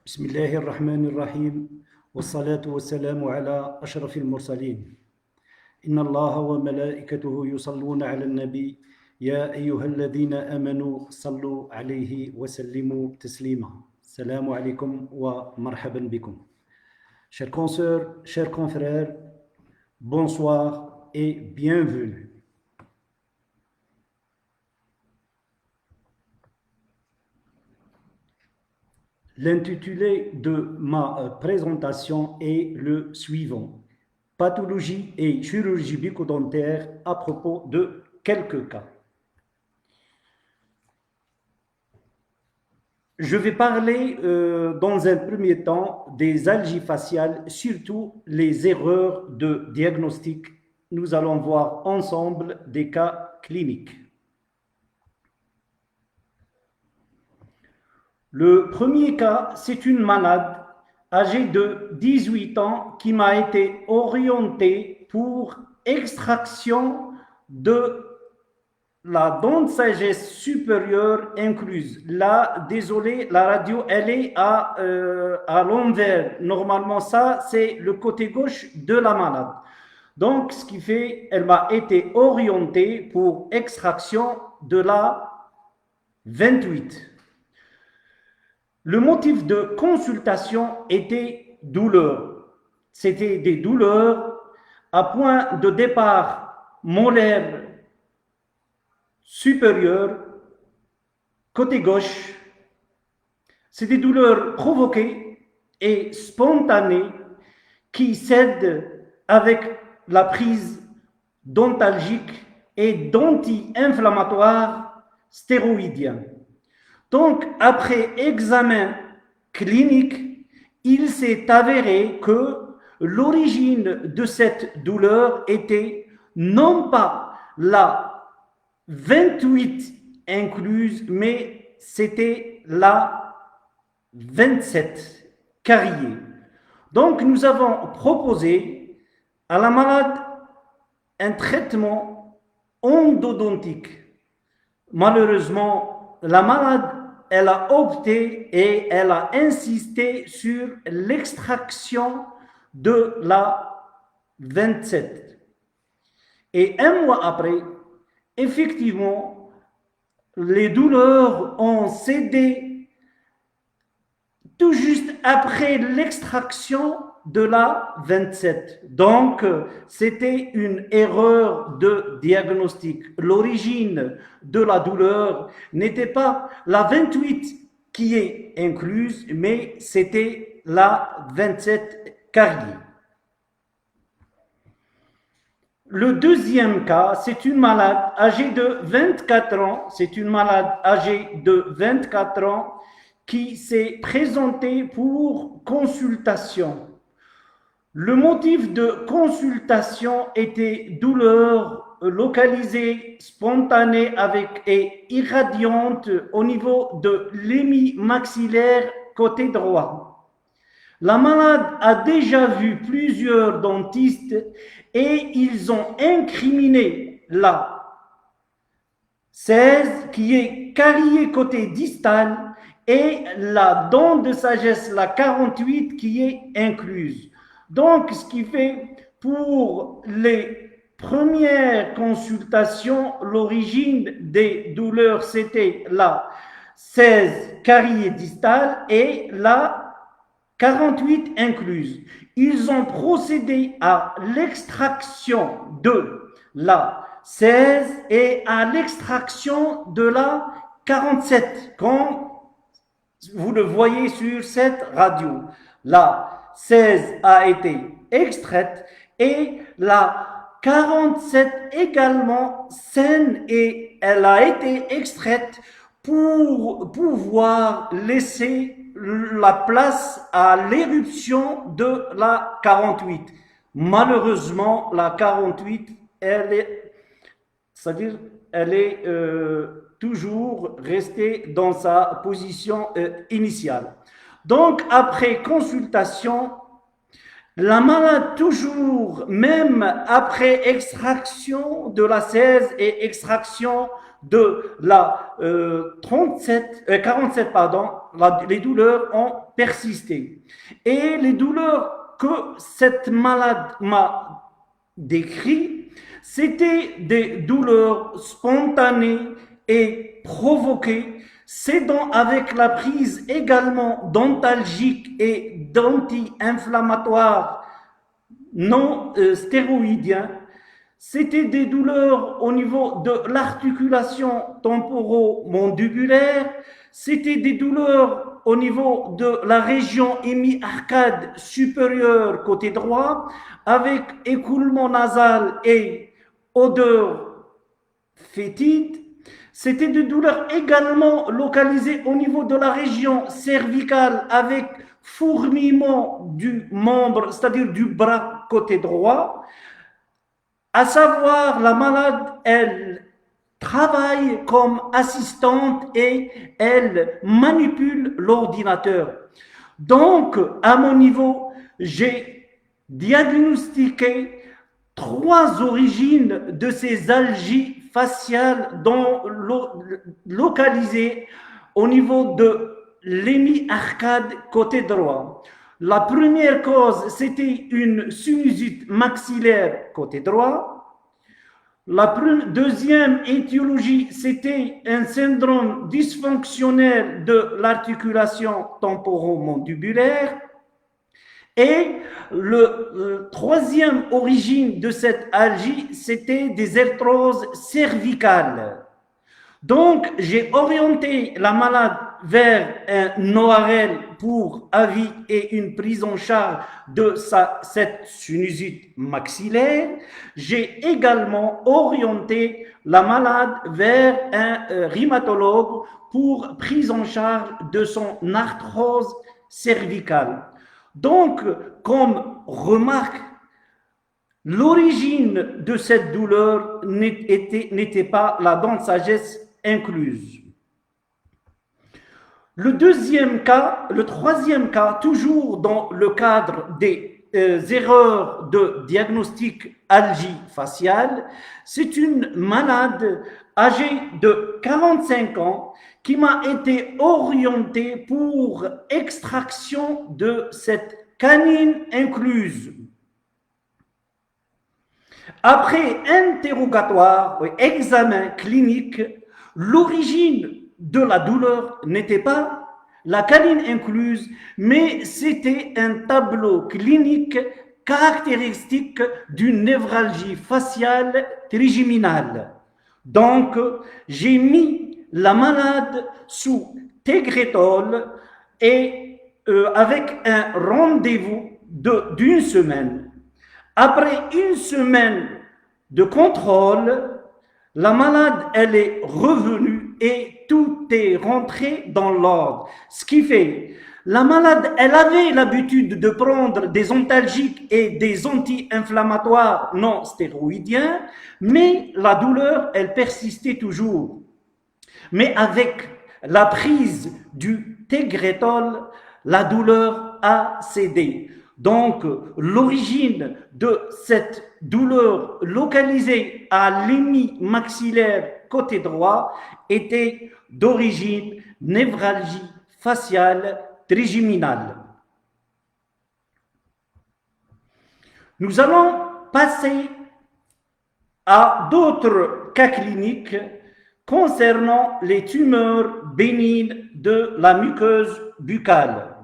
بسم الله الرحمن الرحيم والصلاة والسلام على أشرف المرسلين إن الله وملائكته يصلون على النبي يا أيها الذين آمنوا صلوا عليه وسلموا تسليما السلام عليكم ومرحبا بكم. Chers consoeurs, chers confrères, bonsoir et bienvenue. L'intitulé de ma présentation est le suivant: pathologie et chirurgie bucco-dentaire à propos de quelques cas. Je vais parler dans un premier temps des algies faciales, surtout les erreurs de diagnostic. Nous allons voir ensemble des cas cliniques. Le premier cas, c'est une malade âgée de 18 ans qui m'a été orientée pour extraction de la dent de sagesse supérieure incluse. Là, désolé, la radio, elle est à l'envers. Normalement, ça, c'est le côté gauche de la malade. Donc, ce qui fait, elle m'a été orientée pour extraction de la 28. Le motif de consultation était douleur. C'était des douleurs à point de départ molaire supérieur, côté gauche. C'est des douleurs provoquées et spontanées qui cèdent avec la prise dentalgique et d'anti-inflammatoires stéroïdiens. Donc, après examen clinique, il s'est avéré que l'origine de cette douleur était non pas la 28 incluse, mais c'était la 27 carriée. Donc, nous avons proposé à la malade un traitement endodontique. Malheureusement, la malade, elle a opté et elle a insisté sur l'extraction de la 27. Et un mois après, effectivement, les douleurs ont cédé tout juste après l'extraction de la 27. Donc, c'était une erreur de diagnostic. L'origine de la douleur n'était pas la 28 qui est incluse, mais c'était la 27 carriée. Le deuxième cas, c'est une malade âgée de 24 ans. C'est une malade âgée de 24 ans qui s'est présentée pour consultation. Le motif de consultation était douleur localisée, spontanée et irradiante au niveau de l'hémimaxillaire côté droit. La malade a déjà vu plusieurs dentistes et ils ont incriminé la 16 qui est carriée côté distal et la dent de sagesse, la 48 qui est incluse. Donc, ce qui fait pour les premières consultations, l'origine des douleurs, c'était la 16 carriée distale et la 48 incluses. Ils ont procédé à l'extraction de la 16 et à l'extraction de la 47, comme vous le voyez sur cette radio. La 16 a été extraite et la 47 également saine et elle a été extraite pour pouvoir laisser la place à l'éruption de la 48. Malheureusement, la 48, elle est toujours restée dans sa position initiale. Donc, après consultation, la malade toujours, même après extraction de la 16 et extraction de la 47, 47, pardon, les douleurs ont persisté. Et les douleurs que cette malade m'a décrites, c'était des douleurs spontanées et provoquées, cédant avec la prise également d'antalgiques et d'anti-inflammatoires non stéroïdiens. C'était des douleurs au niveau de l'articulation temporomandibulaire, c'était des douleurs au niveau de la région hémi-arcade supérieure côté droit, avec écoulement nasal et odeur fétide. C'était des douleurs également localisées au niveau de la région cervicale avec fourmillement du membre, c'est-à-dire du bras côté droit. À savoir, la malade, elle travaille comme assistante et elle manipule l'ordinateur. Donc, à mon niveau, j'ai diagnostiqué 3 origines de ces algies faciales localisées au niveau de l'hémi-arcade côté droit. La première cause, c'était une sinusite maxillaire côté droit. La deuxième étiologie, c'était un syndrome dysfonctionnel de l'articulation temporomandibulaire. Et le troisième origine de cette algie, c'était des arthroses cervicales. Donc, j'ai orienté la malade vers un ORL pour avis et une prise en charge de cette sinusite maxillaire. J'ai également orienté la malade vers un rhumatologue pour prise en charge de son arthrose cervicale. Donc, comme remarque, l'origine de cette douleur n'était pas la dent de sagesse incluse. Le troisième cas, toujours dans le cadre des erreurs de diagnostic algie faciale, c'est une malade âgée de 45 ans qui m'a été orientée pour extraction de cette canine incluse. Après interrogatoire et examen clinique, l'origine de la douleur n'était pas la canine incluse, mais c'était un tableau clinique caractéristique d'une névralgie faciale trigeminale. Donc, j'ai mis la malade sous Tegretol et avec un rendez-vous d'une semaine. Après une semaine de contrôle, la malade, elle est revenue et tout est rentré dans l'ordre. Ce qui fait, la malade, elle avait l'habitude de prendre des antalgiques et des anti-inflammatoires non stéroïdiens, mais la douleur, elle persistait toujours. Mais avec la prise du Tegretol, la douleur a cédé. Donc, l'origine de cette douleur localisée à l'hémi-maxillaire côté droit était d'origine névralgie faciale trigeminale. Nous allons passer à d'autres cas cliniques concernant les tumeurs bénignes de la muqueuse buccale.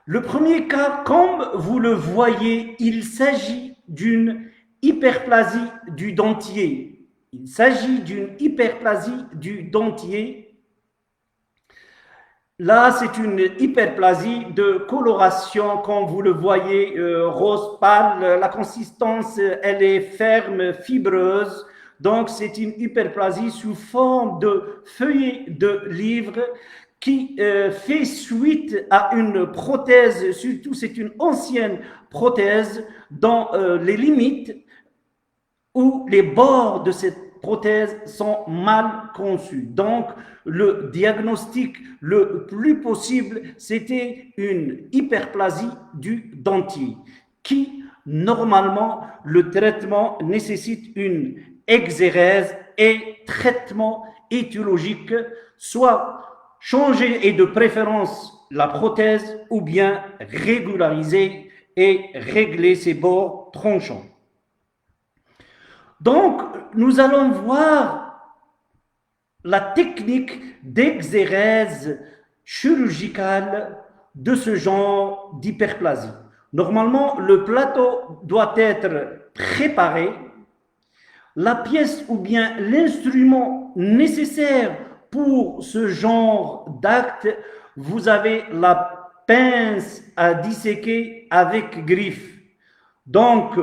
Le premier cas, comme vous le voyez, il s'agit d'une hyperplasie du dentier. Il s'agit d'une hyperplasie du dentier. Là, c'est une hyperplasie de coloration, comme vous le voyez, rose pâle. La consistance, elle est ferme, fibreuse. Donc, c'est une hyperplasie sous forme de feuillet de livre qui fait suite à une prothèse, surtout c'est une ancienne prothèse dans les limites où les bords de cette prothèse sont mal conçus. Donc, le diagnostic le plus possible, c'était une hyperplasie du dentier qui, normalement, le traitement nécessite une exérèse et traitement étiologique, soit changer et de préférence la prothèse ou bien régulariser et régler ses bords tranchants. Donc, nous allons voir la technique d'exérèse chirurgicale de ce genre d'hyperplasie. Normalement, le plateau doit être préparé. La pièce ou bien l'instrument nécessaire pour ce genre d'acte, vous avez la pince à disséquer avec griffe. Donc,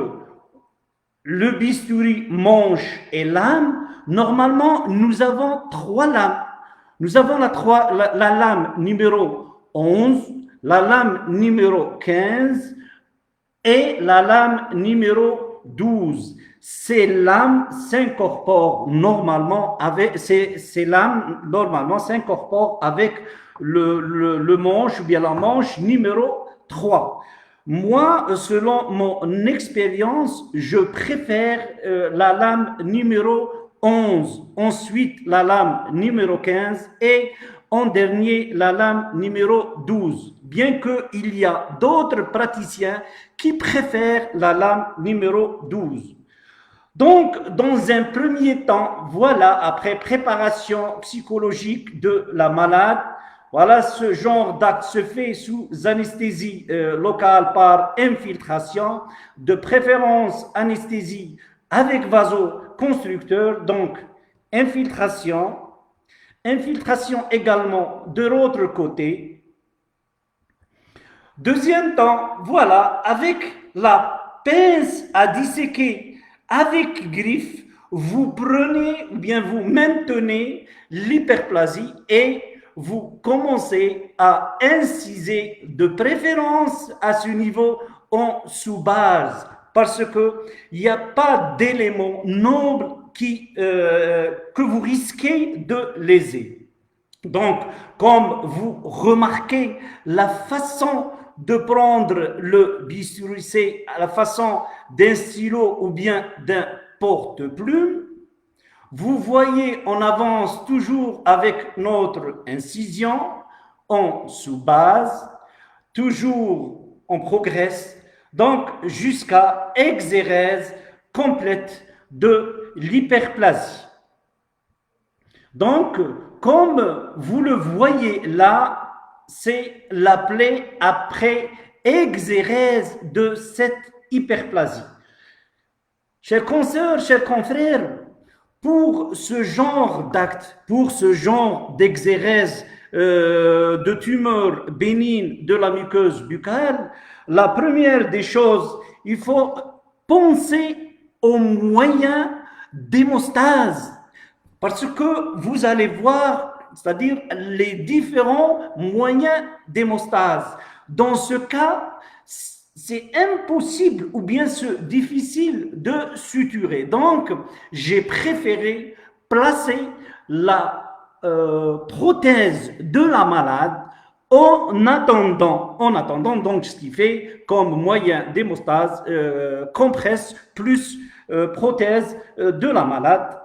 le bistouri, manche et lame. Normalement, nous avons 3 lames. Nous avons la lame numéro 11, la lame numéro 15 et la lame numéro 12. Ces lames s'incorporent normalement avec le manche ou bien la manche numéro 3. Moi, selon mon expérience, je préfère la lame numéro 11, ensuite la lame numéro 15 et en dernier la lame numéro 12. Bien qu'il y a d'autres praticiens qui préfèrent la lame numéro 12. Donc, dans un premier temps, voilà, après préparation psychologique de la malade, voilà, ce genre d'acte se fait sous anesthésie locale par infiltration, de préférence anesthésie avec vasoconstricteur, donc infiltration également de l'autre côté. Deuxième temps, voilà, avec la pince à disséquer avec griffe, vous prenez ou bien vous maintenez l'hyperplasie et vous commencez à inciser de préférence à ce niveau en sous-base parce qu'il n'y a pas d'élément noble que vous risquez de léser. Donc, comme vous remarquez la façon de prendre le bistouri, c'est la façon d'un stylo ou bien d'un porte-plume. Vous voyez, on avance toujours avec notre incision en sous-base, toujours on progresse, donc jusqu'à exérèse complète de l'hyperplasie. Donc, comme vous le voyez là, c'est la plaie après exérèse de cette hyperplasie. Chers consoeurs, chers confrères, pour ce genre d'acte, pour ce genre d'exérèse de tumeur bénigne de la muqueuse buccale, la première des choses, il faut penser aux moyens d'hémostase. Parce que vous allez voir, c'est-à-dire les différents moyens d'hémostase. Dans ce cas, c'est impossible ou bien difficile de suturer. Donc, j'ai préféré placer la prothèse de la malade en attendant, donc ce qui fait comme moyen d'hémostase, compresse plus prothèse de la malade.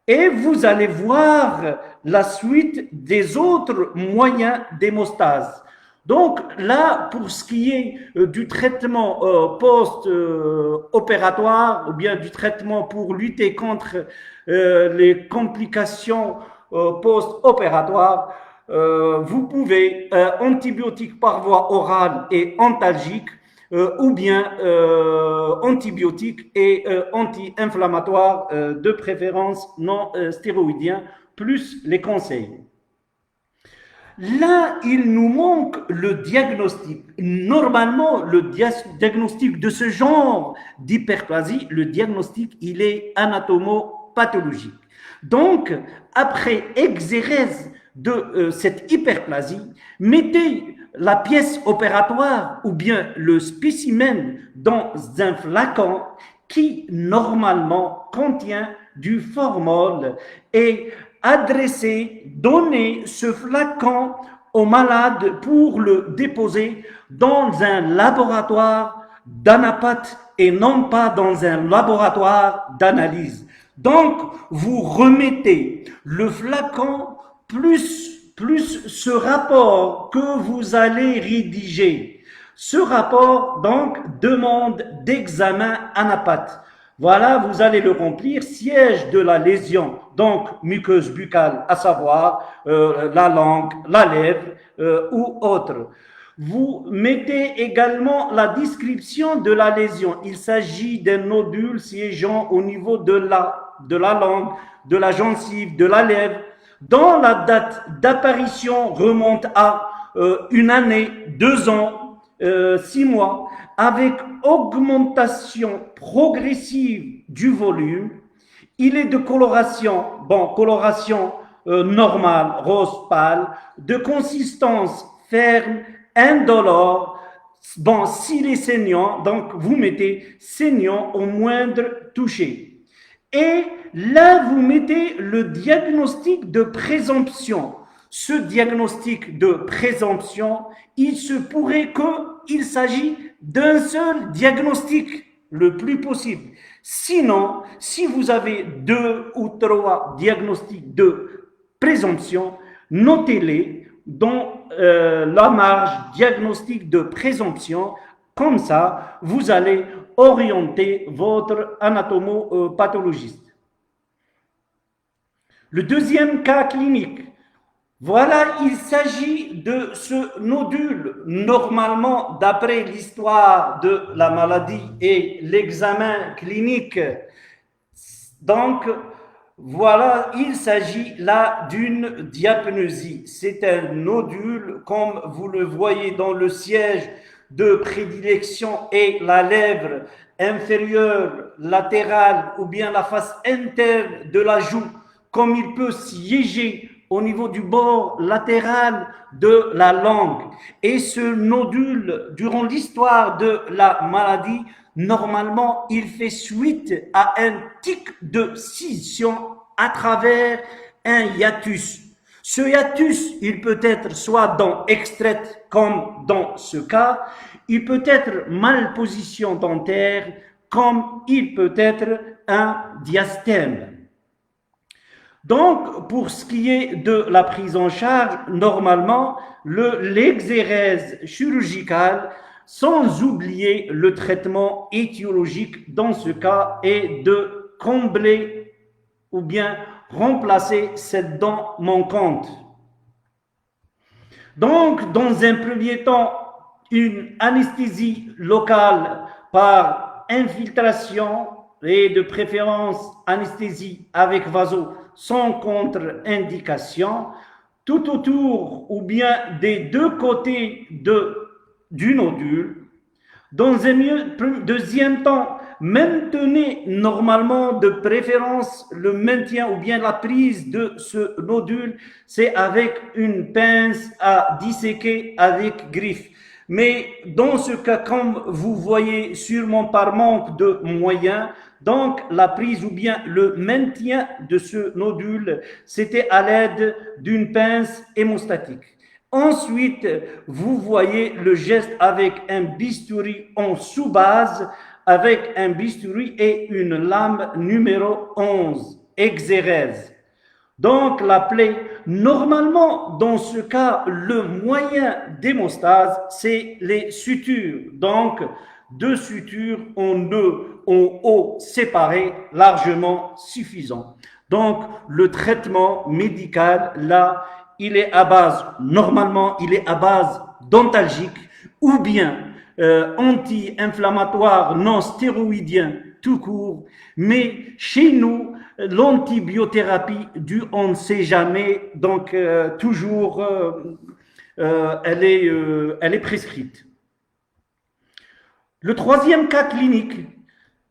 Et vous allez voir la suite des autres moyens d'hémostase. Donc là, pour ce qui est du traitement post-opératoire ou bien du traitement pour lutter contre les complications post-opératoires, vous pouvez antibiotiques par voie orale et antalgique ou bien antibiotiques et anti-inflammatoires de préférence non stéroïdiens, plus les conseils. Là, il nous manque le diagnostic. Normalement, le diagnostic de ce genre d'hyperplasie, le diagnostic, il est anatomopathologique. Donc, après exérèse de cette hyperplasie, mettez la pièce opératoire ou bien le spécimen dans un flacon qui normalement contient du formol et donnez ce flacon au malade pour le déposer dans un laboratoire d'anapathie et non pas dans un laboratoire d'analyse. Donc, vous remettez le flacon plus plus ce rapport que vous allez rédiger. Ce rapport, donc, demande d'examen anapath. Voilà, vous allez le remplir, siège de la lésion, donc muqueuse buccale, à savoir la langue, la lèvre ou autre. Vous mettez également la description de la lésion. Il s'agit d'un nodule siégeant au niveau de la langue, de la gencive, de la lèvre, dont la date d'apparition remonte à une année, 2 ans, 6 mois, avec augmentation progressive du volume. Il est de coloration, coloration normale, rose pâle, de consistance ferme, indolore. S'il est saignant, donc vous mettez saignant au moindre toucher. Et là, vous mettez le diagnostic de présomption. Ce diagnostic de présomption, il se pourrait qu'il s'agisse d'un seul diagnostic, le plus possible. Sinon, si vous avez 2 ou 3 diagnostics de présomption, notez-les dans la marge diagnostic de présomption. Comme ça, vous allez orienter votre anatomopathologiste. Le deuxième cas clinique. Voilà, il s'agit de ce nodule. Normalement, d'après l'histoire de la maladie et l'examen clinique, donc, voilà, il s'agit là d'une diapnésie. C'est un nodule, comme vous le voyez dans le siège de prédilection et la lèvre inférieure, latérale ou bien la face interne de la joue, comme il peut siéger au niveau du bord latéral de la langue. Et ce nodule, durant l'histoire de la maladie, normalement, il fait suite à un tic de scission à travers un hiatus. Ce hiatus, il peut être soit dent extraite, comme dans ce cas, il peut être malposition dentaire, comme il peut être un diastème. Donc, pour ce qui est de la prise en charge, normalement, l'exérèse chirurgicale, sans oublier le traitement étiologique dans ce cas, est de combler ou bien remplacer cette dent manquante. Donc, dans un premier temps, une anesthésie locale par infiltration et de préférence anesthésie avec vaso sans contre-indication, tout autour ou bien des 2 côtés du nodule. Dans un deuxième temps, maintenez normalement de préférence le maintien ou bien la prise de ce nodule, c'est avec une pince à disséquer avec griffe. Mais dans ce cas, comme vous voyez sûrement par manque de moyens, donc la prise ou bien le maintien de ce nodule, c'était à l'aide d'une pince hémostatique. Ensuite, vous voyez le geste avec un bistouri en sous-base, avec un bistouri et une lame numéro 11, exérèse. Donc la plaie, normalement dans ce cas, le moyen d'hémostase, c'est les sutures. Donc 2 sutures en haut séparées, largement suffisant. Donc le traitement médical, là, il est à base, normalement, il est à base dentalgique ou bien anti-inflammatoire non stéroïdien tout court. Mais chez nous, l'antibiothérapie, on ne sait jamais, donc toujours, elle est prescrite. Le troisième cas clinique,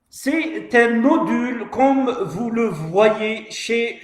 c'est un nodule, comme vous le voyez chez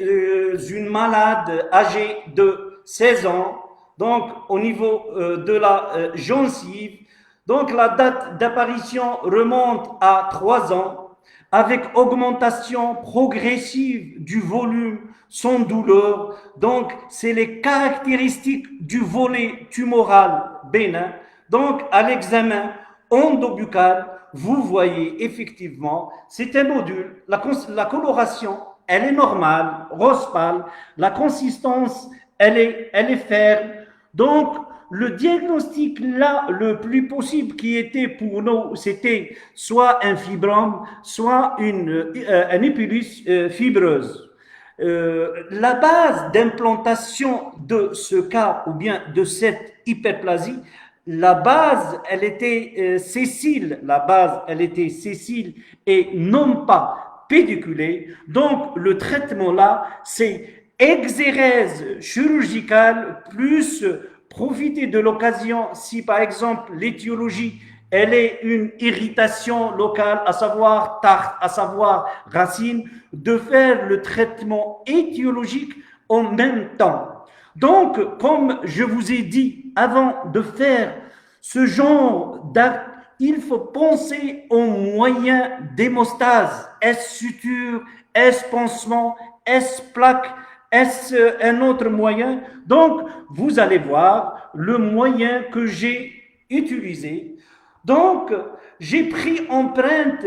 une malade âgée de 16 ans, donc au niveau de la gencive. Donc la date d'apparition remonte à 3 ans, avec augmentation progressive du volume sans douleur. Donc c'est les caractéristiques du volet tumoral bénin. Donc à l'examen endobuccal, vous voyez effectivement, c'est un nodule, la coloration, elle est normale, rose pâle, la consistance elle est ferme. Donc, le diagnostic là, le plus possible qui était pour nous, c'était soit un fibrome, soit un épilus fibreuse. La base d'implantation de ce cas ou bien de cette hyperplasie, la base, elle était sessile, la base, elle était sessile et non pas pédiculée. Donc, le traitement là, c'est exérèse chirurgicale plus profiter de l'occasion si par exemple l'étiologie elle est une irritation locale, à savoir tarte, à savoir racine, de faire le traitement étiologique en même temps. Donc, comme je vous ai dit, avant de faire ce genre d'acte, il faut penser aux moyens d'hémostase. Est-ce suture, est-ce pansement, est-ce plaque, est-ce un autre moyen? Donc, vous allez voir le moyen que j'ai utilisé. Donc, j'ai pris empreinte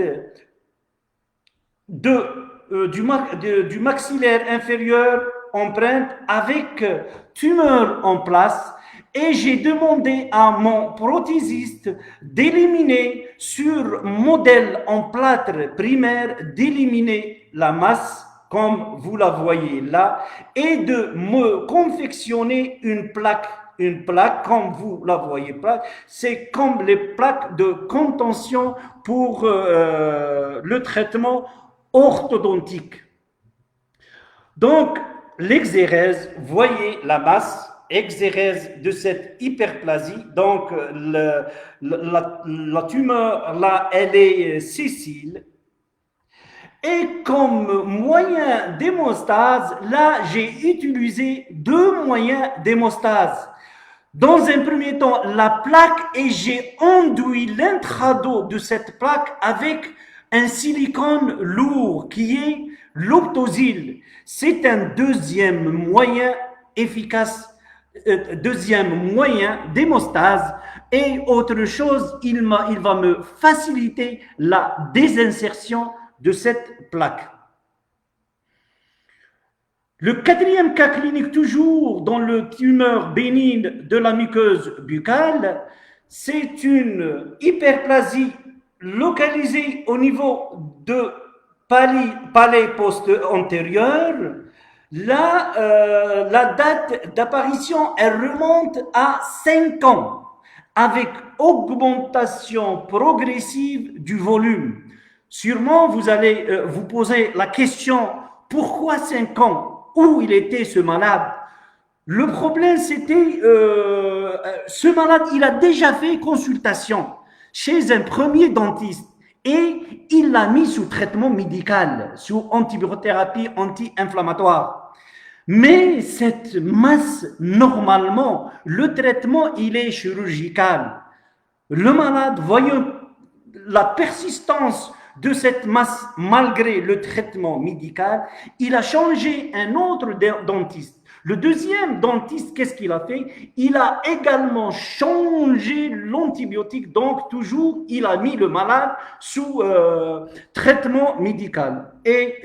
du maxillaire inférieur, empreinte avec tumeur en place, et j'ai demandé à mon prothésiste d'éliminer sur modèle en plâtre primaire, d'éliminer la masse comme vous la voyez là, et de me confectionner une plaque, comme vous la voyez pas, c'est comme les plaques de contention pour le traitement orthodontique. Donc, l'exérèse, voyez la masse, exérèse de cette hyperplasie. Donc, la tumeur, là, elle est sessile. Et comme moyen d'hémostase, là, j'ai utilisé deux moyens d'hémostase. Dans un premier temps, la plaque, et j'ai enduit l'intrado de cette plaque avec un silicone lourd qui est l'Optosil. C'est un deuxième moyen efficace, deuxième moyen d'hémostase. Et autre chose, il va me faciliter la désinsertion de cette plaque. Le quatrième cas clinique, toujours dans le tumeur bénigne de la muqueuse buccale, c'est une hyperplasie localisée au niveau de palais post-antérieur. Là, la date d'apparition, elle remonte à 5 ans, avec augmentation progressive du volume. Sûrement, vous allez vous poser la question, pourquoi 5 ans? Où il était ce malade? Le problème, c'était, ce malade, il a déjà fait consultation chez un premier dentiste et il l'a mis sous traitement médical, sous antibiothérapie anti-inflammatoire. Mais cette masse, normalement, le traitement, il est chirurgical. Le malade, voyant la persistance de cette masse malgré le traitement médical, il a changé un autre dentiste. Le deuxième dentiste, qu'est-ce qu'il a fait? Il a également changé l'antibiotique, donc toujours il a mis le malade sous traitement médical. Et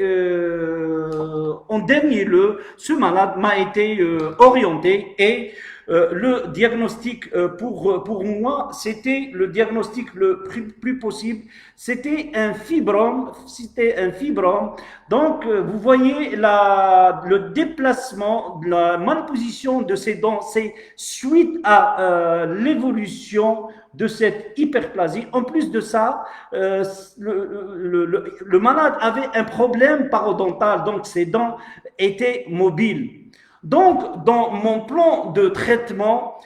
en dernier lieu, ce malade m'a été orienté et le diagnostic pour moi, c'était le diagnostic le plus possible. C'était un fibrome. Donc, vous voyez le déplacement, la malposition de ces dents, c'est suite à l'évolution de cette hyperplasie. En plus de ça, le malade avait un problème parodontal, donc ses dents étaient mobiles. Donc, dans mon plan de traitement,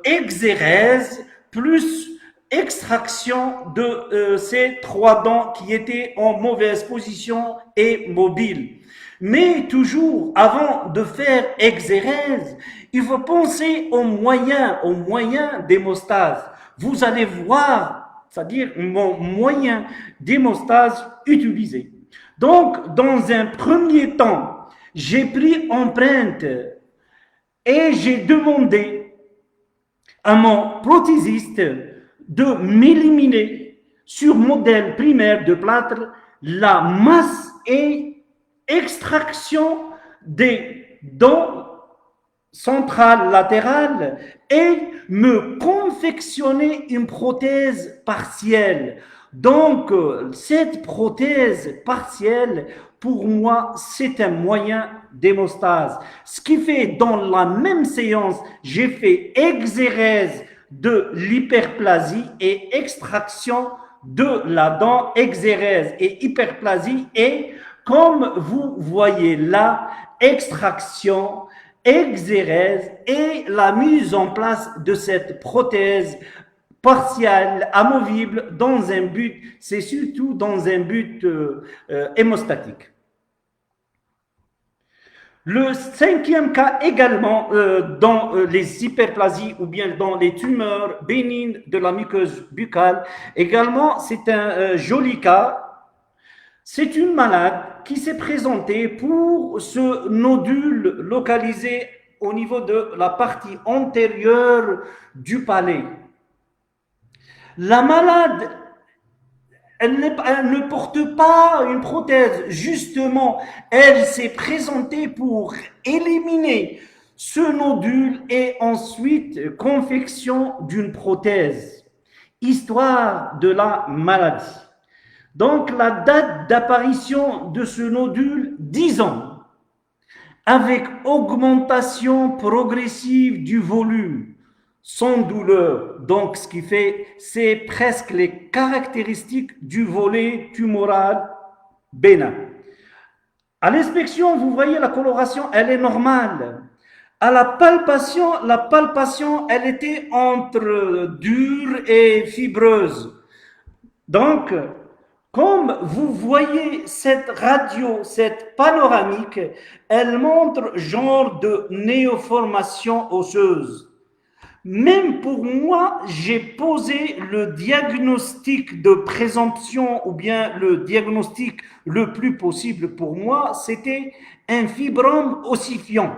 exérèse plus extraction de ces 3 dents qui étaient en mauvaise position et mobiles. Mais toujours, avant de faire exérèse, il faut penser aux moyens d'hémostase. Vous allez voir, c'est-à-dire mon moyen d'hémostase utilisé. Donc, dans un premier temps, j'ai pris empreinte et j'ai demandé à mon prothésiste de m'éliminer sur modèle primaire de plâtre la masse et extraction des dents centrale latérale et me confectionner une prothèse partielle. Donc, cette prothèse partielle, pour moi, c'est un moyen d'hémostase. Ce qui fait, dans la même séance, j'ai fait exérèse de l'hyperplasie et extraction de la dent, exérèse et hyperplasie, et comme vous voyez là, extraction, exérèse et la mise en place de cette prothèse partielle, amovible, dans un but, c'est surtout dans un but hémostatique. Le cinquième cas également dans les hyperplasies ou bien dans les tumeurs bénignes de la muqueuse buccale, également c'est un joli cas. C'est une malade qui s'est présentée pour ce nodule localisé au niveau de la partie antérieure du palais. La malade, elle ne porte pas une prothèse. Justement, elle s'est présentée pour éliminer ce nodule et ensuite confection d'une prothèse. Histoire de la maladie. Donc, la date d'apparition de ce nodule, 10 ans, avec augmentation progressive du volume, sans douleur. Donc, ce qui fait, c'est presque les caractéristiques du volet tumoral bénin. À l'inspection, vous voyez la coloration, elle est normale. À la palpation, elle était entre dure et fibreuse. Donc, comme vous voyez cette radio, cette panoramique, elle montre genre de néoformation osseuse. Même pour moi, j'ai posé le diagnostic de présomption ou bien le diagnostic le plus possible pour moi, c'était un fibrome ossifiant.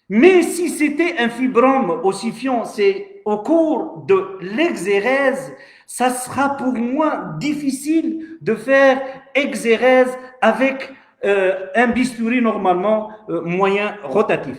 Mais si c'était un fibrome ossifiant, c'est au cours de l'exérèse, ça sera pour moi difficile de faire exérèse avec un bistouri normalement moyen rotatif.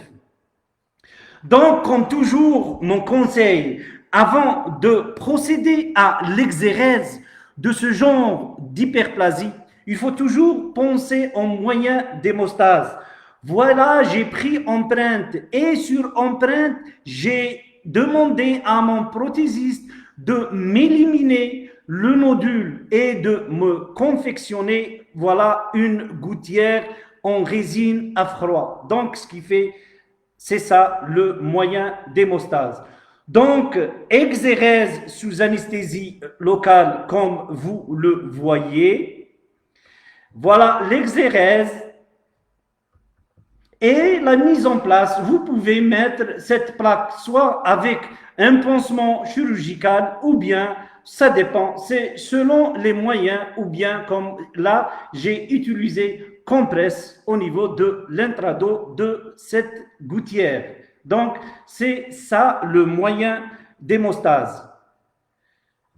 Donc, comme toujours, mon conseil, avant de procéder à l'exérèse de ce genre d'hyperplasie, il faut toujours penser en moyen d'hémostase. Voilà, j'ai pris empreinte et sur empreinte, j'ai demandé à mon prothésiste de m'éliminer le nodule et de me confectionner, voilà, une gouttière en résine à froid. Donc, ce qui fait, c'est ça le moyen d'hémostase. Donc, exérèse sous anesthésie locale, comme vous le voyez. Voilà l'exérèse. Et la mise en place, vous pouvez mettre cette plaque soit avec un pansement chirurgical ou bien, ça dépend, c'est selon les moyens ou bien comme là, j'ai utilisé compresse au niveau de l'intrado de cette gouttière. Donc, c'est ça le moyen d'hémostase.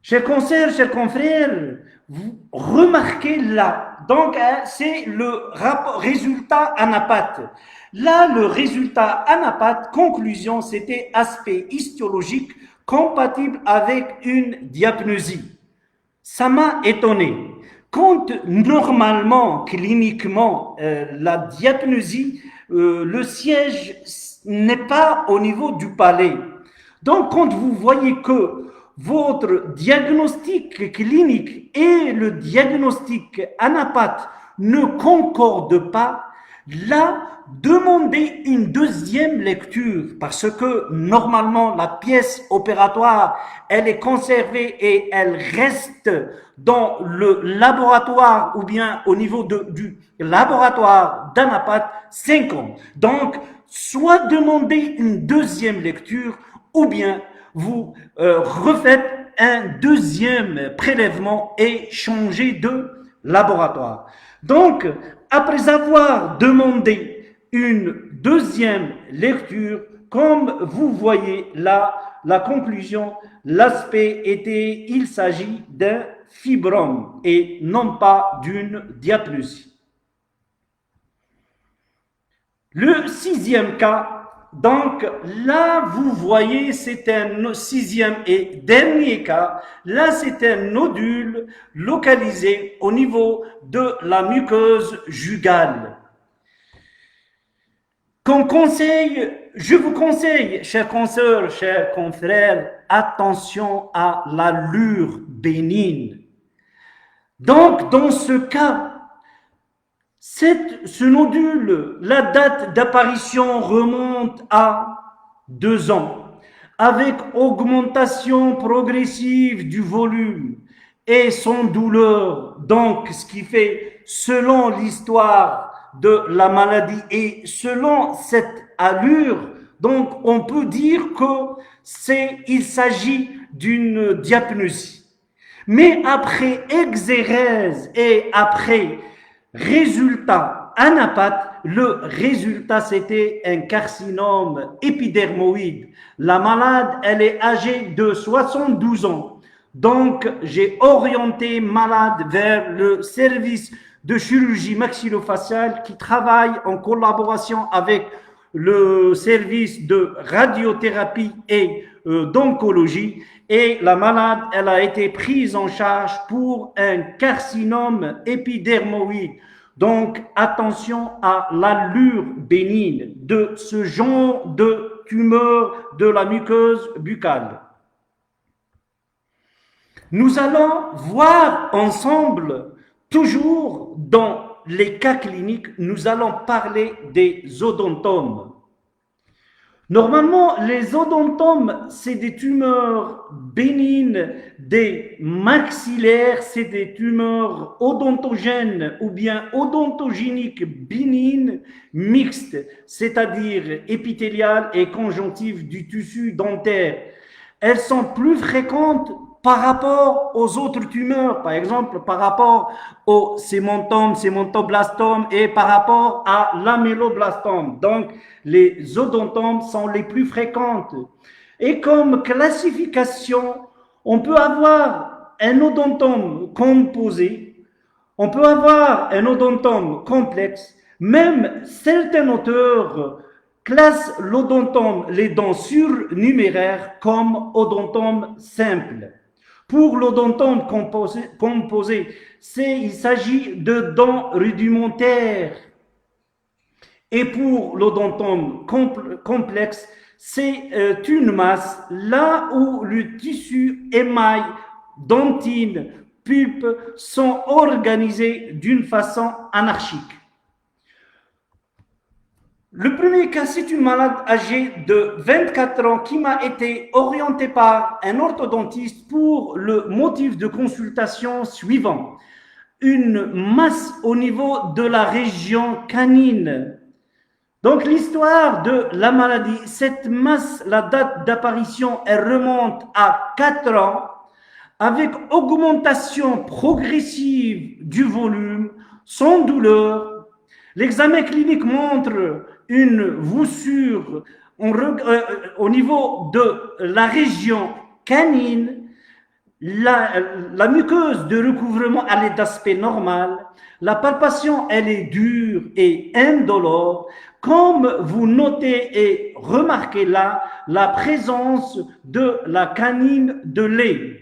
Chers consoeurs, chers confrères, vous remarquez là, donc c'est le résultat anapathe. Là, le résultat anapathe, conclusion, c'était aspect histologique compatible avec une diapnosie. Ça m'a étonné. Quand normalement, cliniquement, la diapnosie, le siège n'est pas au niveau du palais. Donc, quand vous voyez que votre diagnostic clinique et le diagnostic anapathe ne concordent pas, là, demandez une deuxième lecture parce que normalement la pièce opératoire, elle est conservée et elle reste dans le laboratoire ou bien au niveau du laboratoire d'anapathe 5 ans. Donc, soit demandez une deuxième lecture ou bien vous refaites un deuxième prélèvement et changez de laboratoire. Donc, après avoir demandé une deuxième lecture, comme vous voyez là, la conclusion, l'aspect était, il s'agit d'un fibrome et non pas d'une diapnosie. Le sixième cas, Donc là, vous voyez, c'est un sixième et dernier cas. Là, c'est un nodule localisé au niveau de la muqueuse jugale. Je vous conseille, chers consoeurs, chers confrères, attention à l'allure bénigne. Donc, dans ce cas, ce nodule, la date d'apparition remonte à 2 ans, avec augmentation progressive du volume et sans douleur. Donc, ce qui fait, selon l'histoire de la maladie et selon cette allure, donc on peut dire il s'agit d'une diapnosie. Mais après exérèse et après résultat anapath, le résultat c'était un carcinome épidermoïde. La malade, elle est âgée de 72 ans. Donc, j'ai orienté malade vers le service de chirurgie maxillofaciale qui travaille en collaboration avec le service de radiothérapie et d'oncologie. Et la malade, elle a été prise en charge pour un carcinome épidermoïde. Donc, attention à l'allure bénigne de ce genre de tumeur de la muqueuse buccale. Nous allons voir ensemble, toujours dans les cas cliniques, nous allons parler des odontomes. Normalement, les odontomes, c'est des tumeurs bénignes des maxillaires, c'est des tumeurs odontogènes ou bien odontogéniques bénignes mixtes, c'est-à-dire épithéliales et conjonctives du tissu dentaire. Elles sont plus fréquentes par rapport aux autres tumeurs, par exemple par rapport au sémontoblastom et par rapport à l'améloblastome. Donc, les odontomes sont les plus fréquentes. Et comme classification, on peut avoir un odontome composé, on peut avoir un odontome complexe, même certains auteurs classent l'odontome, les dents surnuméraires, comme odontome simple. Pour l'odontome composé, il s'agit de dents rudimentaires. Et pour l'odontome complexe, c'est une masse là où le tissu, émail, dentine, pulpe sont organisés d'une façon anarchique. Le premier cas, c'est une malade âgée de 24 ans qui m'a été orientée par un orthodontiste pour le motif de consultation suivant. Une masse au niveau de la région canine. Donc l'histoire de la maladie, cette masse, la date d'apparition, elle remonte à 4 ans avec augmentation progressive du volume, sans douleur. L'examen clinique montre une voussure au niveau de la région canine. La muqueuse de recouvrement, elle est d'aspect normal. La palpation, elle est dure et indolore. Comme vous notez et remarquez là, la présence de la canine de lait.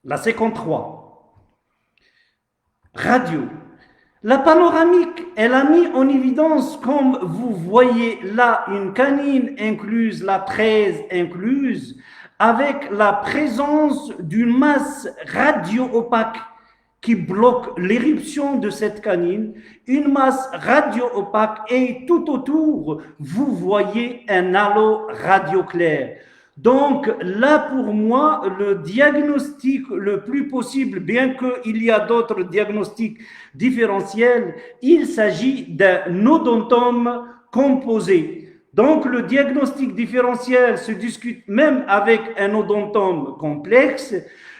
La 53. Radio. La panoramique, elle a mis en évidence, comme vous voyez là, une canine incluse, la 13 incluse, avec la présence d'une masse radio-opaque qui bloque l'éruption de cette canine, une masse radio-opaque et tout autour, vous voyez un halo radio-clair. Donc là, pour moi, le diagnostic le plus possible, bien qu'il y a d'autres diagnostics différentiels, il s'agit d'un odontome composé. Donc le diagnostic différentiel se discute même avec un odontome complexe,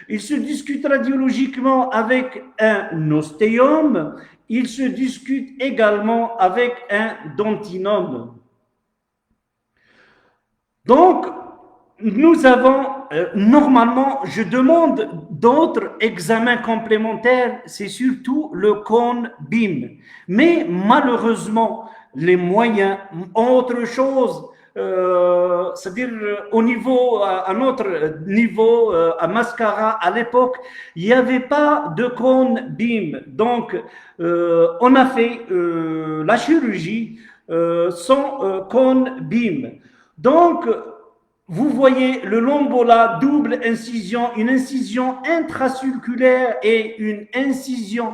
il se discute radiologiquement avec un ostéome, il se discute également avec un dentinome. Donc, nous avons, normalement, je demande d'autres examens complémentaires, c'est surtout le cône BIM. Mais malheureusement, les moyens ont autre chose. c'est-à-dire au niveau, à notre niveau, à Mascara, à l'époque, il n'y avait pas de cône BIM. Donc, on a fait la chirurgie sans cône BIM. Donc, vous voyez le lombola, double incision, une incision intracirculaire et une incision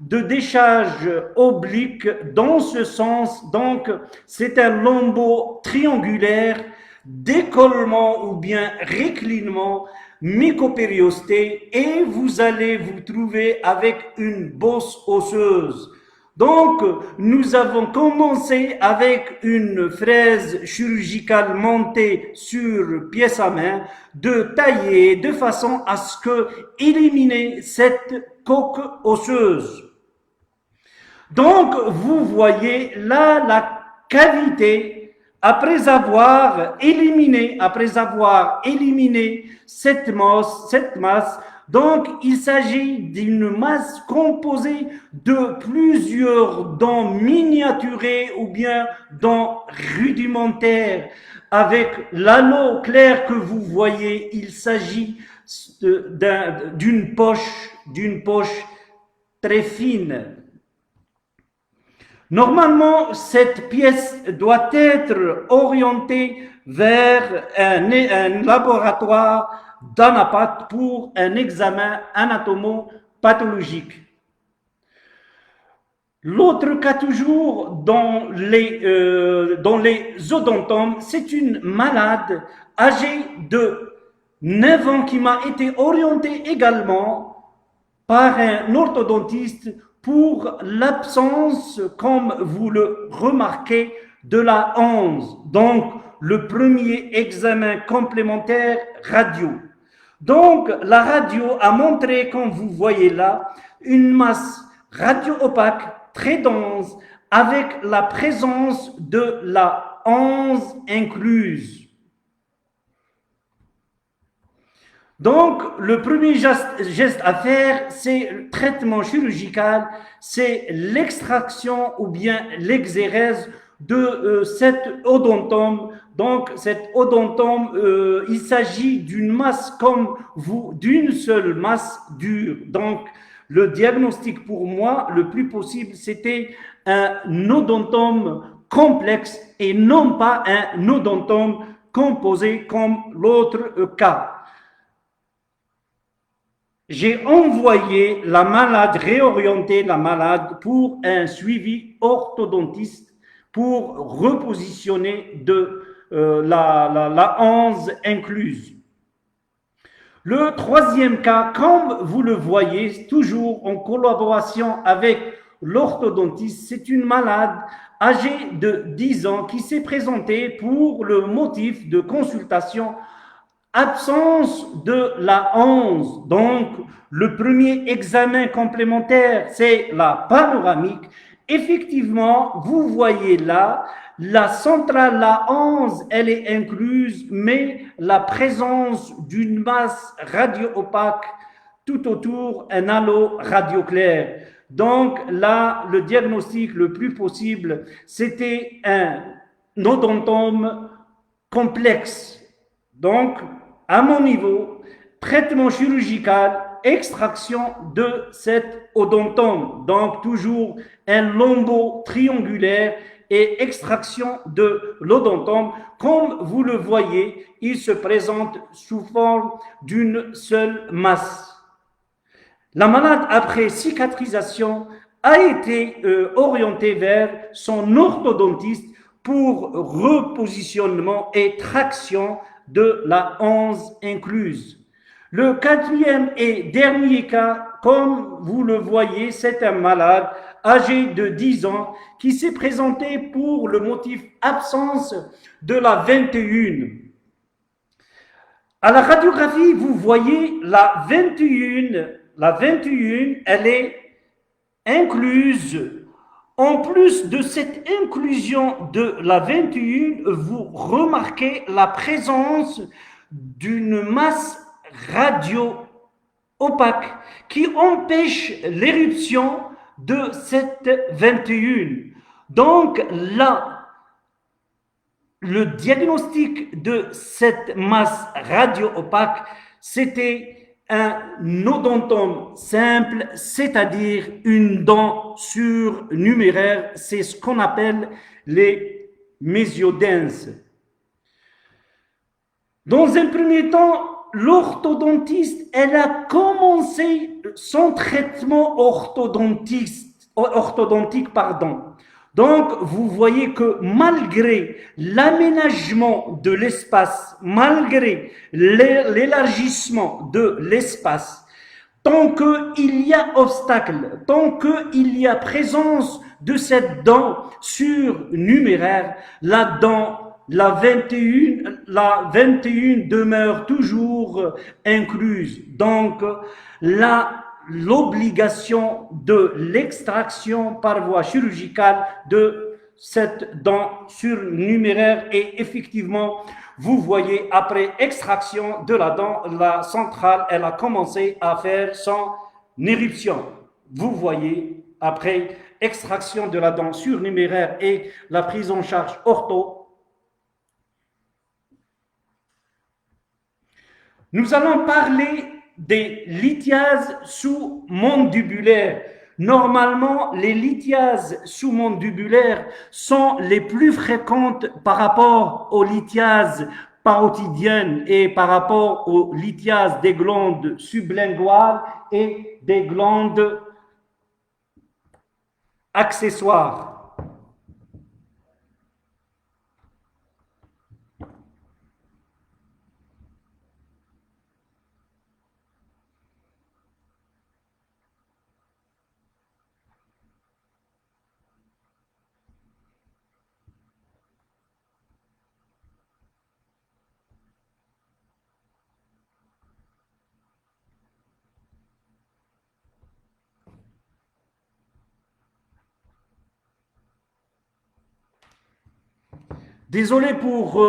de décharge oblique dans ce sens. Donc, c'est un lombo triangulaire, décollement ou bien réclinement, mycopériosté, et vous allez vous trouver avec une bosse osseuse. Donc, nous avons commencé avec une fraise chirurgicale montée sur pièce à main, de tailler de façon à ce que éliminer cette coque osseuse. Donc, vous voyez là la cavité après avoir éliminé cette masse. Donc, il s'agit d'une masse composée de plusieurs dents miniaturées ou bien dents rudimentaires. Avec l'anneau clair que vous voyez, il s'agit d'une poche très fine. Normalement, cette pièce doit être orientée vers un laboratoire d'anapath pour un examen anatomo-pathologique. L'autre cas toujours dans les odontomes, c'est une malade âgée de 9 ans qui m'a été orientée également par un orthodontiste pour l'absence, comme vous le remarquez, de la 11. Donc, le premier examen complémentaire radio. Donc, la radio a montré, comme vous voyez là, une masse radio-opaque très dense avec la présence de la 11 incluse. Donc, le premier geste à faire, c'est le traitement chirurgical, c'est l'extraction ou bien l'exérèse de cet odontome. Donc, cet odontome, il s'agit d'une masse comme vous, d'une seule masse dure. Donc, le diagnostic pour moi, le plus possible, c'était un odontome complexe et non pas un odontome composé comme l'autre cas. J'ai envoyé la malade, réorienté la malade pour un suivi orthodontiste pour repositionner la 11 incluse. Le troisième cas, comme vous le voyez, toujours en collaboration avec l'orthodontiste, c'est une malade âgée de 10 ans qui s'est présentée pour le motif de consultation absence de la 11. Donc, le premier examen complémentaire, c'est la panoramique. Effectivement, vous voyez là, la centrale, la 11, elle est incluse, mais la présence d'une masse radio-opaque tout autour, un halo radio-clair. Donc là, le diagnostic le plus possible, c'était un odontome complexe. Donc, à mon niveau, traitement chirurgical, extraction de cet odontome. Donc, toujours un lombo triangulaire et extraction de l'odontome. Comme vous le voyez, il se présente sous forme d'une seule masse. La malade, après cicatrisation, a été orientée vers son orthodontiste pour repositionnement et traction de la 11 incluse. Le quatrième et dernier cas, comme vous le voyez, c'est un malade âgé de 10 ans qui s'est présenté pour le motif absence de la 21. À la radiographie, vous voyez la 21. La 21, elle est incluse. En plus de cette inclusion de la 21, vous remarquez la présence d'une masse radio-opaque qui empêche l'éruption de cette 21. Donc là, le diagnostic de cette masse radio-opaque, c'était un odontome simple, c'est-à-dire une dent surnuméraire. C'est ce qu'on appelle les mésiodenses. Dans un premier temps, l'orthodontiste, elle a commencé son traitement orthodontique, pardon. Donc, vous voyez que malgré l'aménagement de l'espace, malgré l'élargissement de l'espace, tant qu'il y a obstacle, tant qu'il y a présence de cette dent surnuméraire, la dent la 21 demeure toujours incluse. Donc, l'obligation de l'extraction par voie chirurgicale de cette dent surnuméraire et effectivement, vous voyez, après extraction de la dent, la centrale, elle a commencé à faire son éruption. Vous voyez, après extraction de la dent surnuméraire et la prise en charge ortho, nous allons parler des lithiases sous-mandibulaires. Normalement, les lithiases sous-mandibulaires sont les plus fréquentes par rapport aux lithiases parotidiennes et par rapport aux lithiases des glandes sublinguales et des glandes accessoires. Désolé pour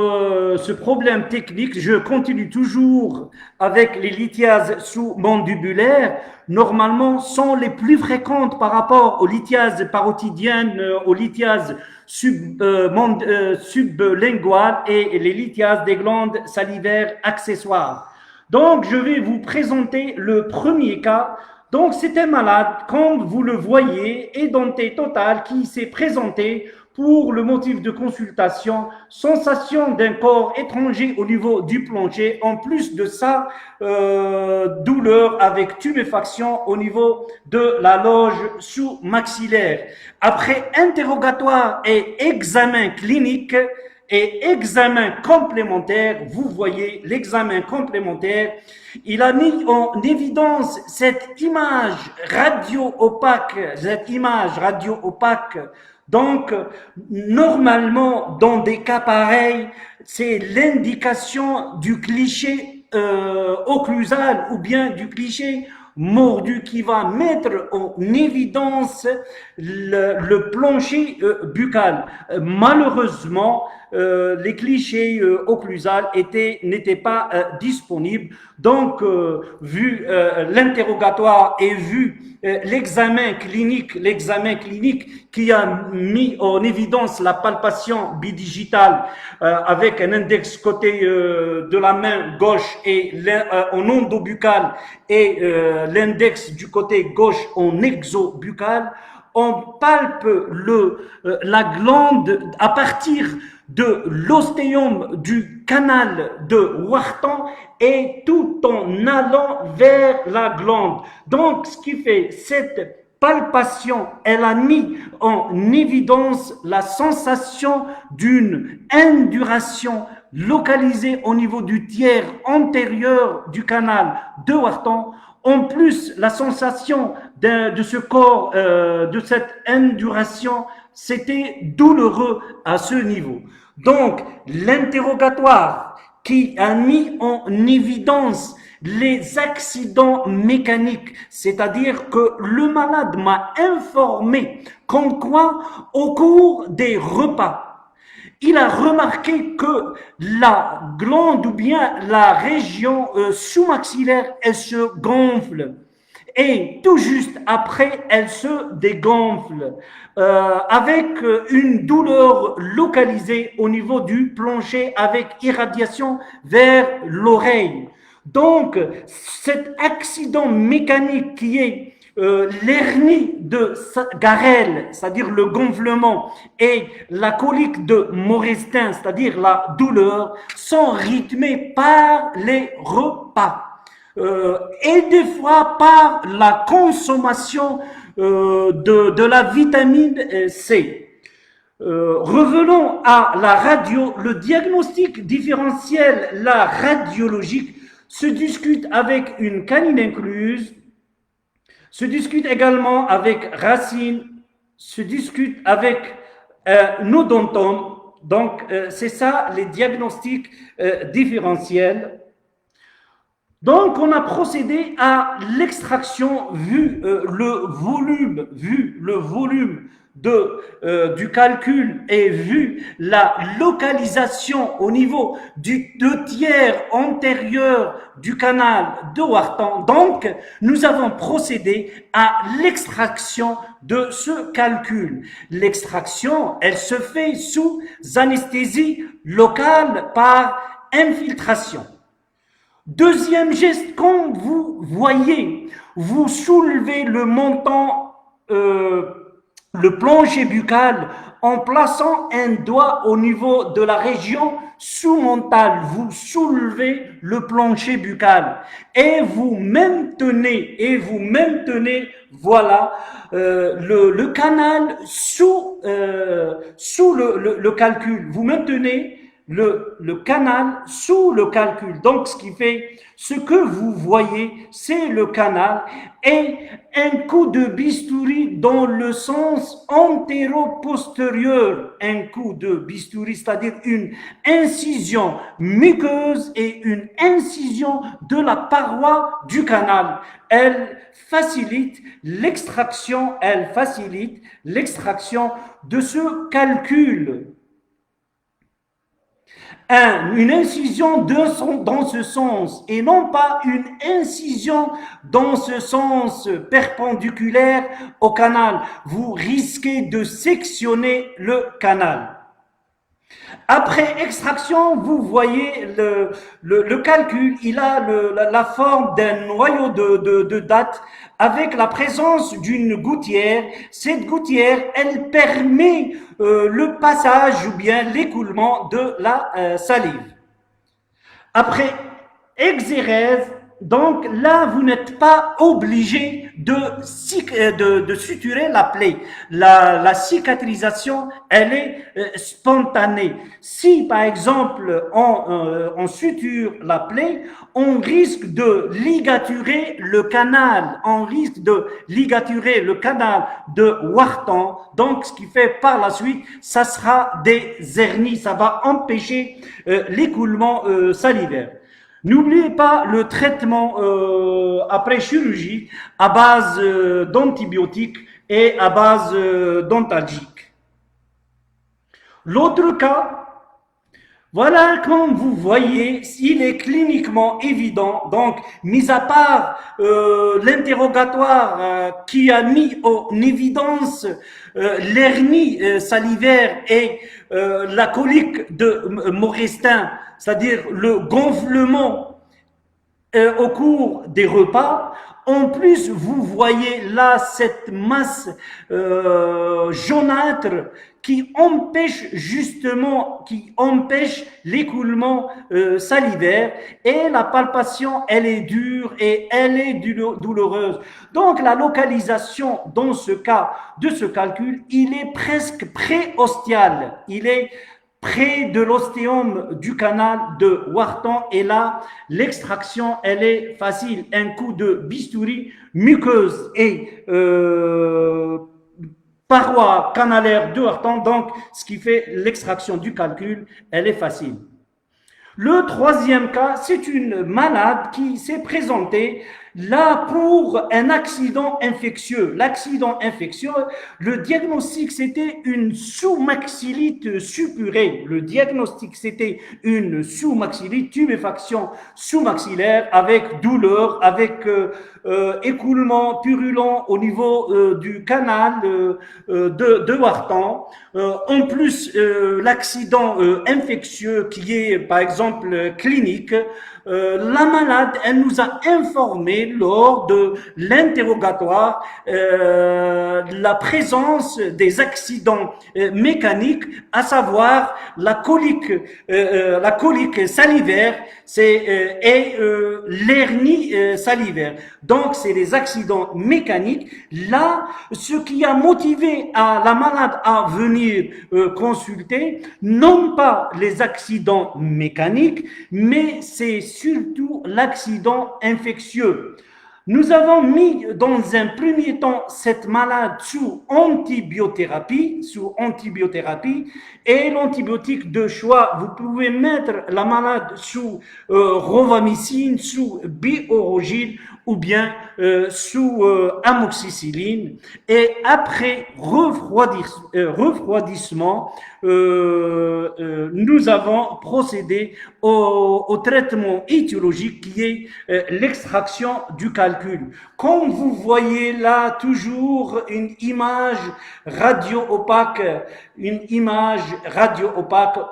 ce problème technique, je continue toujours avec les lithiases sous-mandibulaires. Normalement, sont les plus fréquentes par rapport aux lithiases parotidiennes, aux lithiases sublinguales et les lithiases des glandes salivaires accessoires. Donc, je vais vous présenter le premier cas. Donc, c'est un malade, comme vous le voyez, édenté total qui s'est présenté pour le motif de consultation, sensation d'un corps étranger au niveau du plancher, en plus de ça, douleur avec tuméfaction au niveau de la loge sous-maxillaire. Après interrogatoire et examen clinique et examen complémentaire, vous voyez l'examen complémentaire, il a mis en évidence cette image radio-opaque, donc, normalement, dans des cas pareils, c'est l'indication du cliché occlusal ou bien du cliché mordu qui va mettre en évidence le plancher buccal. Malheureusement, les clichés occlusales n'étaient pas disponibles. Donc, vu l'interrogatoire et vu l'examen clinique qui a mis en évidence la palpation bidigitale avec un index côté de la main gauche et en endobuccal et l'index du côté gauche en exobuccal, on palpe la glande à partir de l'ostéum du canal de Wharton et tout en allant vers la glande. Donc, ce qui fait cette palpation, elle a mis en évidence la sensation d'une induration localisée au niveau du tiers antérieur du canal de Wharton. En plus, la sensation de ce corps, de cette induration, c'était douloureux à ce niveau. Donc, l'interrogatoire qui a mis en évidence les accidents mécaniques, c'est-à-dire que le malade m'a informé qu'en quoi, au cours des repas, il a remarqué que la glande ou bien la région sous-maxillaire, elle se gonfle. et tout juste après, elle se dégonfle avec une douleur localisée au niveau du plancher avec irradiation vers l'oreille. Donc, cet accident mécanique qui est l'hernie de Garel, c'est-à-dire le gonflement, et la colique de Morestin, c'est-à-dire la douleur, sont rythmés par les repas. Et des fois par la consommation de la vitamine C. Revenons à la radio. Le diagnostic différentiel, la radiologique, se discute avec une canine incluse, se discute également avec racine, se discute avec un odontome. Donc, c'est ça les diagnostics différentiels. Donc, on a procédé à l'extraction vu le volume du calcul et vu la localisation au niveau du 2/3 antérieur du canal de Wharton. Donc, nous avons procédé à l'extraction de ce calcul. L'extraction, elle se fait sous anesthésie locale par infiltration. Deuxième geste, quand vous voyez, vous soulevez le menton, le plancher buccal en plaçant un doigt au niveau de la région sous-mentale. Vous soulevez le plancher buccal et vous maintenez, voilà, le canal sous le calcul. Vous maintenez le canal sous le calcul. Donc, ce que vous voyez, c'est le canal et un coup de bistouri dans le sens antéro-postérieur. Un coup de bistouri, c'est-à-dire une incision muqueuse et une incision de la paroi du canal. Elle facilite l'extraction de ce calcul. Une incision dans ce sens et non pas une incision dans ce sens perpendiculaire au canal. Vous risquez de sectionner le canal. Après extraction, vous voyez le calcul, il a la forme d'un noyau de date avec la présence d'une gouttière. Cette gouttière, elle permet le passage ou bien l'écoulement de la salive. Après exérèse, donc là, vous n'êtes pas obligé de suturer la plaie. La cicatrisation, elle est spontanée. Si, par exemple, on suture la plaie, on risque de ligaturer le canal. De Wharton. Donc, ce qui fait par la suite, ça sera des hernies. Ça va empêcher l'écoulement salivaire. N'oubliez pas le traitement après chirurgie à base d'antibiotiques et à base d'antalgiques. L'autre cas, voilà, comme vous voyez, il est cliniquement évident. Donc, mis à part l'interrogatoire qui a mis en évidence l'hernie salivaire et la colique de Morestin, c'est-à-dire le gonflement au cours des repas. En plus, vous voyez là cette masse jaunâtre qui empêche l'écoulement salivaire et la palpation, elle est dure et elle est douloureuse. Donc, la localisation dans ce cas de ce calcul, il est presque pré-ostial. Il est près de l'ostéome du canal de Wharton et là, l'extraction, elle est facile. Un coup de bistouri, muqueuse et paroi canalaire de Wharton, donc ce qui fait l'extraction du calcul, elle est facile. Le troisième cas, c'est une malade qui s'est présentée là pour un accident infectieux. L'accident infectieux, le diagnostic, c'était une sous-maxillite suppurée. Le diagnostic, c'était une sous-maxillite, tuméfaction sous-maxillaire avec douleur, avec écoulement purulent au niveau du canal de Wharton. En plus, l'accident infectieux qui est, par exemple, clinique, la malade, elle nous a informé lors de l'interrogatoire la présence des accidents mécaniques, à savoir la colique salivaire et l'hernie salivaire. Donc, c'est les accidents mécaniques. Là, ce qui a motivé la malade à venir consulter, non pas les accidents mécaniques, mais c'est surtout l'accident infectieux. Nous avons mis dans un premier temps cette malade sous antibiothérapie, et l'antibiotique de choix, vous pouvez mettre la malade sous rofamicine, sous biorogine ou bien sous amoxicilline. Et après refroidissement, nous avons procédé au traitement étiologique qui est l'extraction du calcul. Comme vous voyez là toujours une image radio-opaque,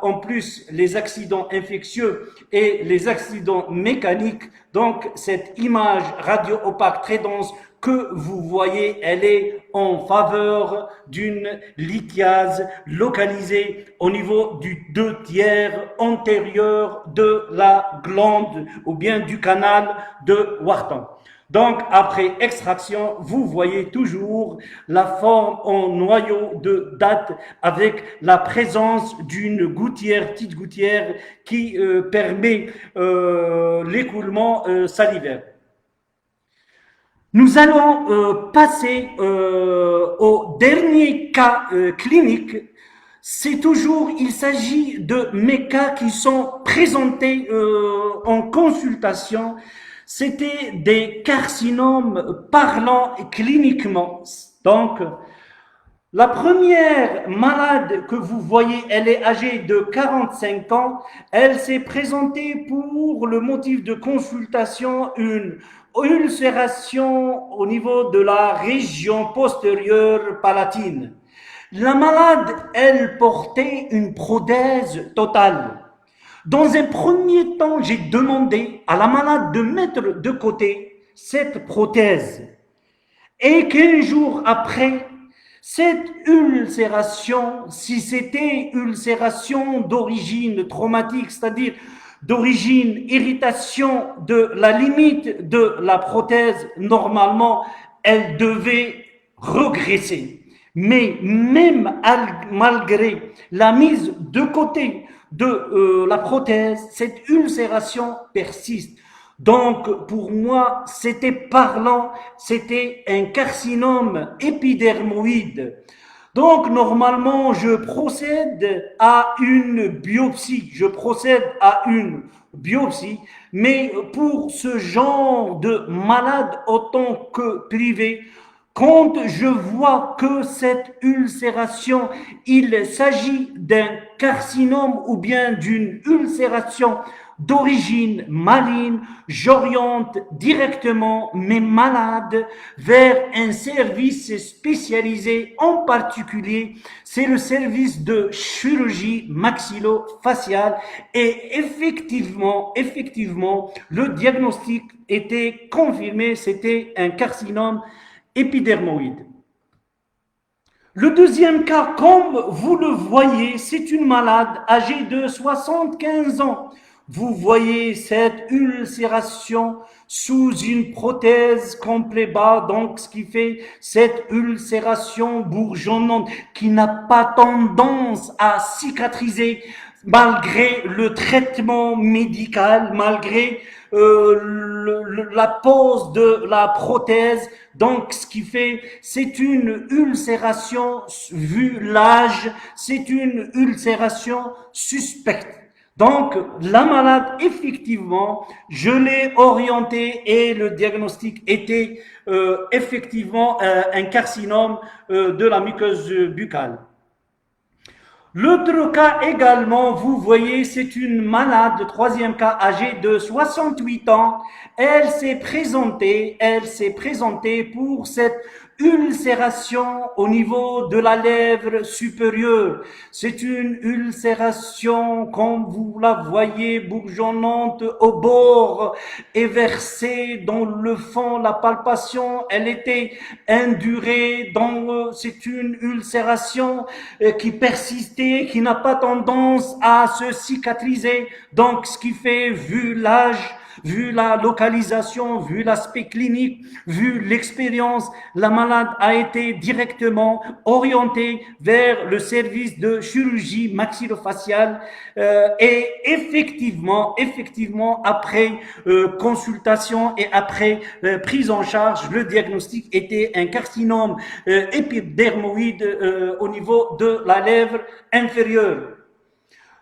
en plus les accidents infectieux et les accidents mécaniques. Donc cette image radio-opaque très dense que vous voyez, elle est en faveur d'une lithiase localisée au niveau du 2/3 antérieur de la glande ou bien du canal de Wharton. Donc, après extraction, vous voyez toujours la forme en noyau de date avec la présence d'une petite gouttière qui permet l'écoulement salivaire. Nous allons passer au dernier cas clinique. Il s'agit de mes cas qui sont présentés en consultation. C'était des carcinomes parlant cliniquement. Donc, la première malade que vous voyez, elle est âgée de 45 ans. Elle s'est présentée pour le motif de consultation, une ulcération au niveau de la région postérieure palatine. La malade, elle portait une prothèse totale. Dans un premier temps, j'ai demandé à la malade de mettre de côté cette prothèse. Et 15 jours après, cette ulcération, si c'était ulcération d'origine traumatique, c'est-à-dire d'origine irritation de la limite de la prothèse, normalement, elle devait regresser. Mais même malgré la mise de côté de la prothèse, cette ulcération persiste. Donc, pour moi, c'était parlant, c'était un carcinome épidermoïde. Donc, normalement, je procède à une biopsie. Mais pour ce genre de malade, autant que privé, quand je vois que cette ulcération, il s'agit d'un carcinome ou bien d'une ulcération d'origine maligne, j'oriente directement mes malades vers un service spécialisé. En particulier, c'est le service de chirurgie maxillo-faciale. Et effectivement, le diagnostic était confirmé, c'était un carcinome épidermoïde. Le deuxième cas, comme vous le voyez, c'est une malade âgée de 75 ans. Vous voyez cette ulcération sous une prothèse complet bas, donc ce qui fait cette ulcération bourgeonnante qui n'a pas tendance à cicatriser malgré le traitement médical, malgré la pose de la prothèse. Donc, ce qui fait, c'est une ulcération, vu l'âge, c'est une ulcération suspecte. Donc, la malade, effectivement, je l'ai orientée et le diagnostic était effectivement un carcinome de la muqueuse buccale. L'autre cas également, vous voyez, c'est une malade, le troisième cas, âgée de 68 ans. Elle s'est présentée pour cette ulcération au niveau de la lèvre supérieure. C'est une ulcération, comme vous la voyez, bourgeonnante au bord et versée dans le fond. La palpation, elle était indurée. C'est une ulcération qui persistait, qui n'a pas tendance à se cicatriser. Donc, ce qui fait, vu l'âge, vu la localisation, vu l'aspect clinique, vu l'expérience, la malade a été directement orientée vers le service de chirurgie maxillofaciale et effectivement, après consultation et après prise en charge, le diagnostic était un carcinome épidermoïde au niveau de la lèvre inférieure.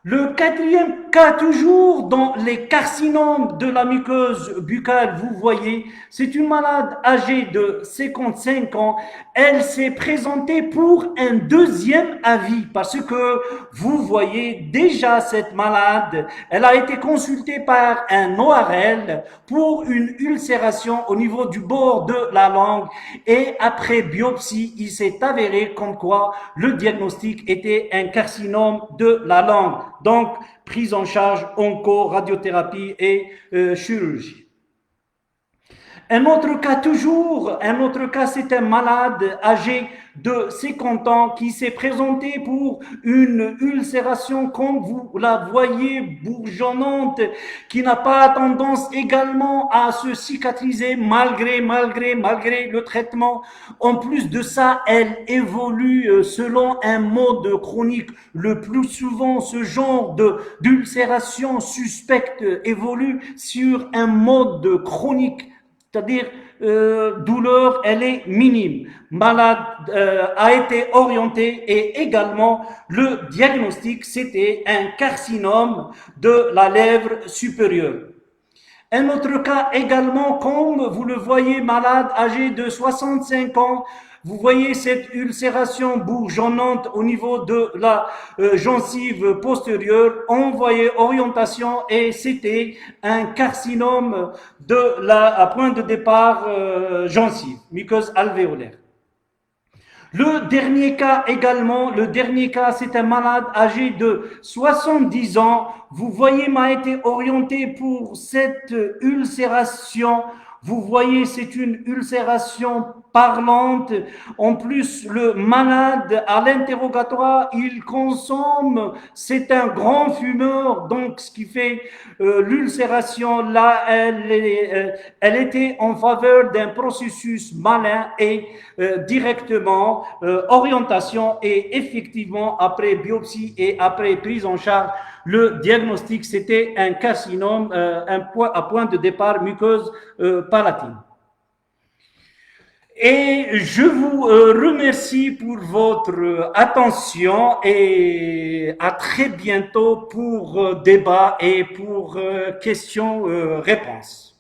Le quatrième cas, toujours dans les carcinomes de la muqueuse buccale, vous voyez, c'est une malade âgée de 55 ans. Elle s'est présentée pour un deuxième avis parce que vous voyez déjà cette malade, elle a été consultée par un ORL pour une ulcération au niveau du bord de la langue et après biopsie, il s'est avéré comme quoi le diagnostic était un carcinome de la langue. Donc, prise en charge onco, radiothérapie et chirurgie. Un autre cas, c'est un malade âgé de 50 ans qui s'est présenté pour une ulcération, comme vous la voyez, bourgeonnante, qui n'a pas tendance également à se cicatriser malgré le traitement. En plus de ça, elle évolue selon un mode chronique. Le plus souvent, ce genre d'ulcération suspecte évolue sur un mode chronique. C'est-à-dire, douleur, elle est minime. Malade a été orienté et également le diagnostic, c'était un carcinome de la lèvre supérieure. Un autre cas également, comme vous le voyez, malade âgé de 65 ans, vous voyez cette ulcération bourgeonnante au niveau de la gencive postérieure. On voyait orientation et c'était un carcinome à point de départ gencive, muqueuse alvéolaire. Le dernier cas, c'est un malade âgé de 70 ans. Vous voyez, m'a été orienté pour cette ulcération. Vous voyez, c'est une ulcération parlante. En plus, le malade, à l'interrogatoire, il consomme, c'est un grand fumeur. Donc, ce qui fait l'ulcération, là, elle était en faveur d'un processus malin et directement orientation et effectivement, après biopsie et après prise en charge, le diagnostic, c'était un carcinome à point de départ muqueuse palatine. Et je vous remercie pour votre attention et à très bientôt pour débat et pour questions-réponses.